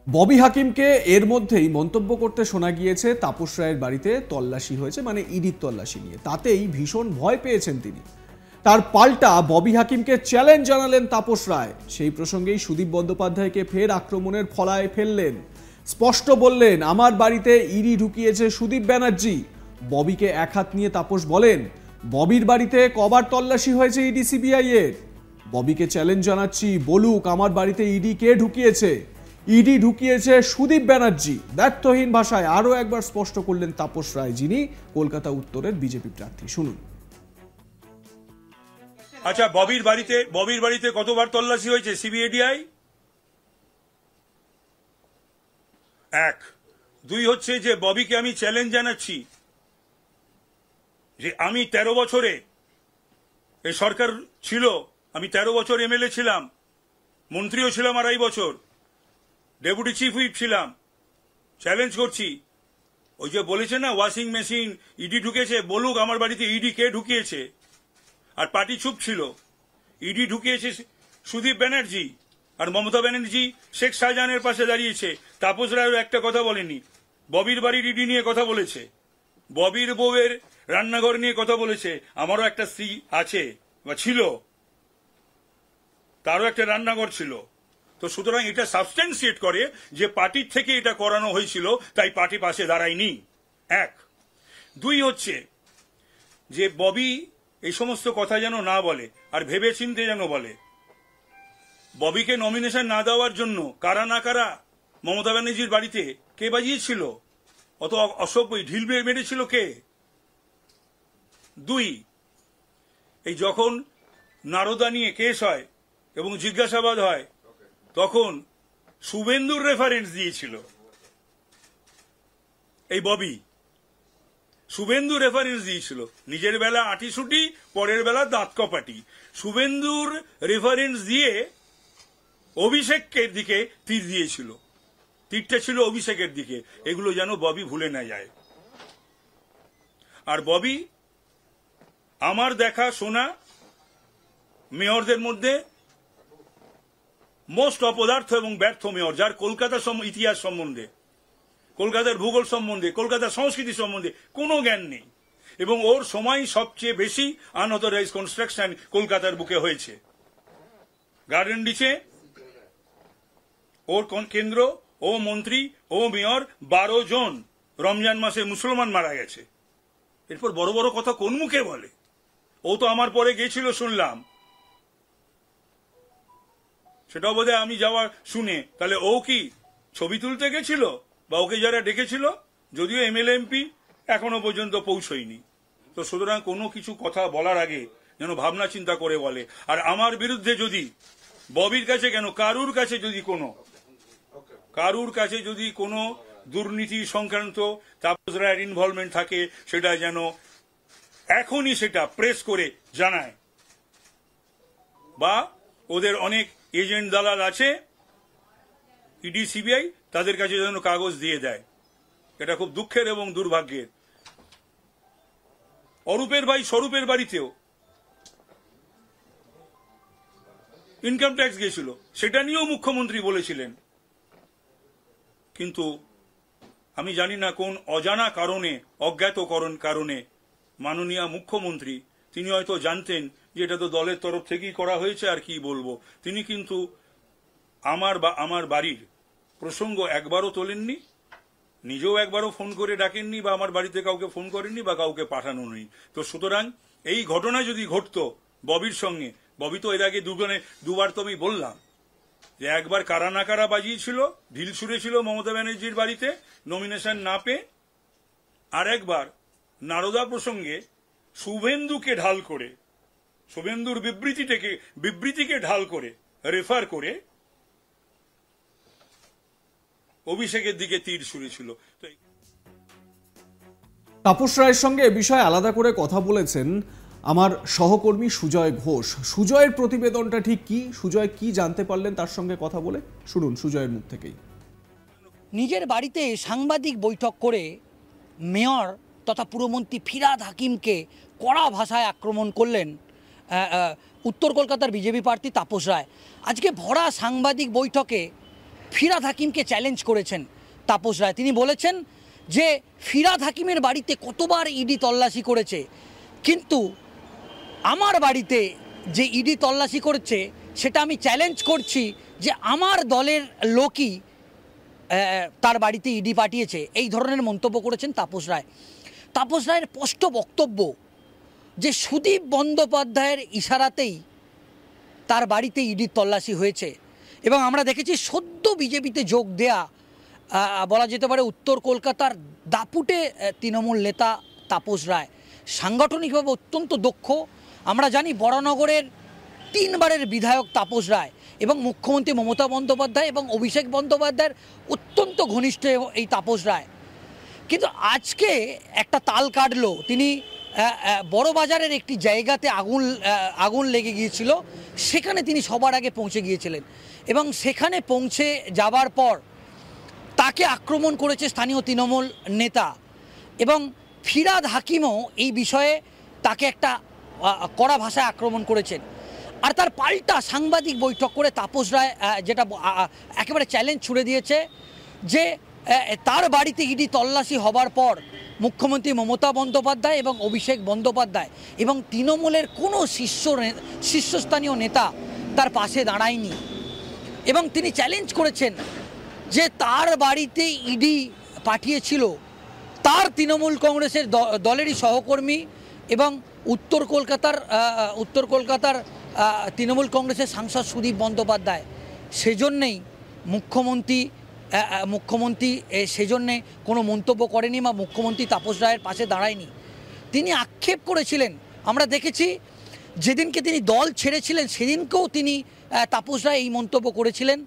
ববি হাকিমকে এর মধ্যেই মন্তব্য করতে শোনা গিয়েছে তাপস রায়ের বাড়িতে তল্লাশি হয়েছে, মানে ইডির তল্লাশি নিয়ে। তাতেই ভীষণ ভয় পেয়েছেন তিনি। তার পাল্টা ববি হাকিমকে চ্যালেঞ্জ জানালেন তাপস রায়। সেই প্রসঙ্গেই সুদীপ বন্দ্যোপাধ্যায়কে ফের আক্রমণের ফলায় ফেললেন। স্পষ্ট বললেন, আমার বাড়িতে ইডি ঢুকিয়েছে সুদীপ ব্যানার্জি। ববিকে এক হাত নিয়ে তাপস বলেন, ববির বাড়িতে কবার তল্লাশি হয়েছে ইডি সিবিআই এর? ববিকে চ্যালেঞ্জ জানাচ্ছি, বলুক আমার বাড়িতে ইডি কে ঢুকিয়েছে। ইডি ঢুকিয়েছে সুদীপ ব্যানার্জি। ব্যর্থহীন ভাষায় আরো একবার স্পষ্ট করলেন তাপস রায়, যিনি কলকাতা উত্তরের বিজেপি প্রার্থী। শুনুন। আচ্ছা, ববির বাড়িতে কতবার তল্লাশি হয়েছে সিবিআই? এক। দুই হচ্ছে যে ববিকে আমি চ্যালেঞ্জ জানাচ্ছি যে আমি 13 বছরে এই সরকার ছিল, আমি 13 বছর এমএলএ ছিলাম, মন্ত্রীও ছিলাম 2.5 বছর, ডেপুটি চিফ হুইপ ছিলাম। চ্যালেঞ্জ করছি, ওই যে বলেছে না ওয়াশিং মেশিন ইডি ঢুকেছে, বলুক আমার বাড়িতে ইডি কে ঢুকিয়েছে। আর পার্টি চুপ ছিল। ইডি ঢুকিয়েছে সুদীপ ব্যানার্জি, আর মমতা ব্যানার্জি শেখ শাহজাহানের পাশে দাঁড়িয়েছে। তাপস রায়ের একটা কথা বলেনি। ববির বাড়ির ইডি নিয়ে কথা বলেছে, ববির বউয়ের রান্নাঘর নিয়ে কথা বলেছে। আমারও একটা স্ত্রী আছে বা ছিল, তারও একটা রান্নাঘর ছিল। তো সুতরাং এটা সাবস্টেন্সিয়েট করে যে পার্টির থেকে এটা করানো হয়েছিল, তাই পার্টি পাশে দাঁড়ায়নি। এক। দুই হচ্ছে যে ববি এই সমস্ত কথা যেন না বলে, আর ভেবে চিনতে যেন বলে। ববিকে নমিনেশন না দেওয়ার জন্য কারা না কারা মমতা ব্যানার্জির বাড়িতে কে বাজিয়েছিল, অত অসভ্য ঢিল মেরেছিল কে? দুই, এই যখন নারদা নিয়ে কেস হয় এবং জিজ্ঞাসাবাদ হয়, তখন শুভেন্দুর রেফারেন্স দিয়েছিল এই ববি। শুভেন্দু রেফারেন্স দিয়েছিল, নিজের বেলা আটিসুটি, পরের বেলা দাঁত কপাটি। শুভেন্দুর রেফারেন্স দিয়ে অভিষেকের দিকে তীর দিয়েছিল, তীরটা ছিল অভিষেকের দিকে। এগুলো যেন ববি ভুলে না যায়। আর ববি আমার দেখা শোনা মেয়রদের মধ্যে মোস্ট অপদার্থ এবং ব্যর্থ মেয়র, যার কলকাতা ইতিহাস সম্বন্ধে, কলকাতার ভূগোল সম্বন্ধে, কলকাতার সংস্কৃতি সম্বন্ধে কোনো জ্ঞান নেই। এবং ওর সময় সবচেয়ে বেশি আনঅথরাইজ কনস্ট্রাকশন কলকাতার বুকে হয়েছে। গার্ডেন ডিচে ওর কেন্দ্র, ও মন্ত্রী, ও মেয়র, 12 জন রমজান মাসে মুসলমান মারা গেছে। এরপর বড় বড় কথা কোন মুখে বলে? ও তো আমার পরে গেছিল শুনলাম, সেটাও বোধহয় আমি যাওয়া শুনে। তাহলে ও কি ছবি তুলতে গেছিল, বা ওকে যারা ডেকেছিল, যদিও এমএলএ এমপি এখনো পর্যন্ত পৌঁছয়নি। তো সুতরাং কোনো কিছু কথা বলার আগে যেন ভাবনা চিন্তা করে বলে। আর আমার বিরুদ্ধে যদি ববির কাছে কেন, কারুর কাছে যদি কোনো দুর্নীতি সংক্রান্ত তাপস রায়ের ইনভলভমেন্ট থাকে, সেটা যেন এখনই সেটা প্রেস করে জানায়। বা ওদের অনেক এজেন্ট দালাল আছে ইডি সিবিআই, তাদের কাছে যেন কাগজ দিয়ে দেয়। এটা খুব দুঃখের এবং দুর্ভাগ্যের। অরূপের ভাই স্বরূপের বাড়িতেও ইনকাম ট্যাক্স গেছিল, সেটা নিয়েও মুখ্যমন্ত্রী বলেছিলেন। কিন্তু আমি জানি না কোন অজানা কারণে, অজ্ঞাত কারণে মাননীয় মুখ্যমন্ত্রী, তিনি হয়তো জানতেন যে এটা তো দলের তরফ থেকেই করা হয়েছে, আর কি বলবো, তিনি কিন্তু আমার বাড়ির প্রসঙ্গ একবারও তোলেননি, নিজেও একবারও ফোন করে ডাকেননি, বা আমার বাড়িতে কাউকে ফোন করেননি, বা কাউকে পাঠানো নেই। তো সুতরাং এই ঘটনা যদি ঘটতো ববির সঙ্গে, ববি তো এর আগে দুবার তো আমি বললাম যে একবার কারা না কারা বাজিয়েছিল, ঢিল ছুঁড়েছিল মমতা ব্যানার্জির বাড়িতে নমিনেশন না পেয়ে, আর একবার নারদা প্রসঙ্গে শুভেন্দুকে ঢাল করে, শুভেন্দুর বিবৃতিকে ঢাল করে রেফার করে অভিষেকের দিকে তীর ছুঁড়েছিল। তাপস রায়ের সঙ্গে এ বিষয়ে আলাদা করে কথা বলেছেন আমার সহকর্মী সুজয় ঘোষ। সুজয়ের প্রতিবেদনটা ঠিক কি, সুজয় কি জানতে পারলেন তার সঙ্গে কথা বলে, শুনুন সুজয়ের মুখ থেকেই। নিজের বাড়িতে সাংবাদিক বৈঠক করে মেয়র তথা পুরমন্ত্রী ফিরহাদ হাকিমকে কড়া ভাষায় আক্রমণ করলেন উত্তর কলকাতার বিজেপি প্রার্থী তাপস রায়। আজকে ভরা সাংবাদিক বৈঠকে ফিরহাদ হাকিমকে চ্যালেঞ্জ করেছেন তাপস রায়। তিনি বলেছেন যে ফিরহাদ হাকিমের বাড়িতে কতবার ইডি তল্লাশি করেছে, কিন্তু আমার বাড়িতে যে ইডি তল্লাশি করেছে সেটা আমি চ্যালেঞ্জ করছি যে আমার দলের লোকই তার বাড়িতে ইডি পাঠিয়েছে। এই ধরনের মন্তব্য করেছেন তাপস রায়। তাপস রায়ের স্পষ্ট বক্তব্য যে সুদীপ বন্দ্যোপাধ্যায়ের ইশারাতেই তার বাড়িতে ইডির তল্লাশি হয়েছে। এবং আমরা দেখেছি সদ্য বিজেপিতে যোগ দেয়া বলা যেতে পারে উত্তর কলকাতার দাপুটে তৃণমূল নেতা তাপস রায় সাংগঠনিকভাবে অত্যন্ত দক্ষ। আমরা জানি বরানগরের 3 বারের বিধায়ক তাপস রায় এবং মুখ্যমন্ত্রী মমতা বন্দ্যোপাধ্যায় এবং অভিষেক বন্দ্যোপাধ্যায়ের অত্যন্ত ঘনিষ্ঠ এই তাপস রায়। কিন্তু আজকে একটা তাল কাটলো, তিনি বড়বাজারের একটি জায়গাতে আগুন লেগে গিয়েছিল, সেখানে তিনি সবার আগে পৌঁছে গিয়েছিলেন এবং সেখানে পৌঁছে যাবার পর তাকে আক্রমণ করেছে স্থানীয় তৃণমূল নেতা এবং ফিরহাদ হাকিমও এই বিষয়ে তাকে একটা কড়া ভাষায় আক্রমণ করেছেন। আর তার পাল্টা সাংবাদিক বৈঠক করে তাপস রায় যেটা একেবারে চ্যালেঞ্জ ছুড়ে দিয়েছে যে তার বাড়িতে ইডি তল্লাশি হবার পর মুখ্যমন্ত্রী মমতা বন্দ্যোপাধ্যায় এবং অভিষেক বন্দ্যোপাধ্যায় এবং তৃণমূলের কোনো শীর্ষস্থানীয় নেতা তার পাশে দাঁড়ায়নি। এবং তিনি চ্যালেঞ্জ করেছেন যে তার বাড়িতে ইডি পাঠিয়েছিল তার তৃণমূল কংগ্রেসের দলেরই সহকর্মী এবং উত্তর কলকাতার তৃণমূল কংগ্রেসের সাংসদ সুদীপ বন্দ্যোপাধ্যায়। সেজন্যেই মুখ্যমন্ত্রী সেজন্যে কোনো মন্তব্য করেনি বা মুখ্যমন্ত্রী তাপস রায়ের পাশে দাঁড়ায়নি। তিনি আক্ষেপ করেছিলেন, আমরা দেখেছি যেদিনকে তিনি দল ছেড়েছিলেন সেদিনকেও তিনি তাপস রায় এই মন্তব্য করেছিলেন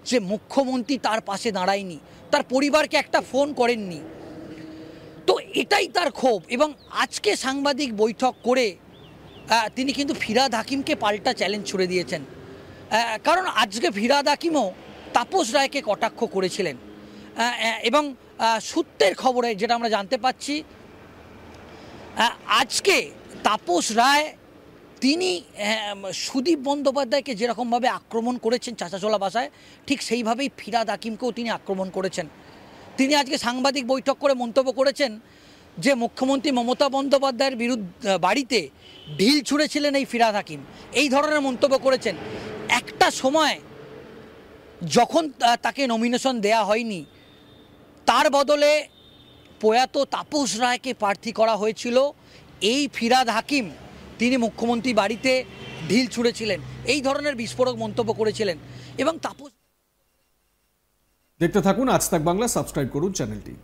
যে মুখ্যমন্ত্রী তার পাশে দাঁড়ায়নি, তার পরিবারকে একটা ফোন করেননি। তো এটাই তার ক্ষোভ। এবং আজকে সাংবাদিক বৈঠক করে তিনি কিন্তু ফিরহাদ হাকিমকে পাল্টা চ্যালেঞ্জ ছুড়ে দিয়েছেন। কারণ আজকে ফিরহাদ হাকিমও তাপস রায়কে কটাক্ষ করেছিলেন এবং সূত্রের খবরে যেটা আমরা জানতে পাচ্ছি আজকে তাপস রায় তিনি সুদীপ বন্দ্যোপাধ্যায়কে যেরকমভাবে আক্রমণ করেছেন চাঁচাছোলা ভাষায়, ঠিক সেইভাবেই ফিরহাদ হাকিমকেও তিনি আক্রমণ করেছেন। তিনি আজকে সাংবাদিক বৈঠক করে মন্তব্য করেছেন যে মুখ্যমন্ত্রী মমতা বন্দ্যোপাধ্যায়ের বাড়িতে ঢিল ছুঁড়েছিলেন এই ফিরহাদ হাকিম, এই ধরনের মন্তব্য করেছেন। একটা সময় যখন তাকে নমিনেশন দেয়া হয়নি, তার বদলে প্রয়াত তাপস রায়কে প্রার্থী করা হয়েছিল। এই ফিরহাদ হাকিম তিনি মুখ্যমন্ত্রী বাড়িতে ঢিল ছুঁড়েছিলেন, এই ধরনের বিস্ফোরক মন্তব্য করেছিলেন। এবং তাপস দেখতে থাকুন আজ তাক বাংলা, সাবস্ক্রাইব করুন চ্যানেলটি।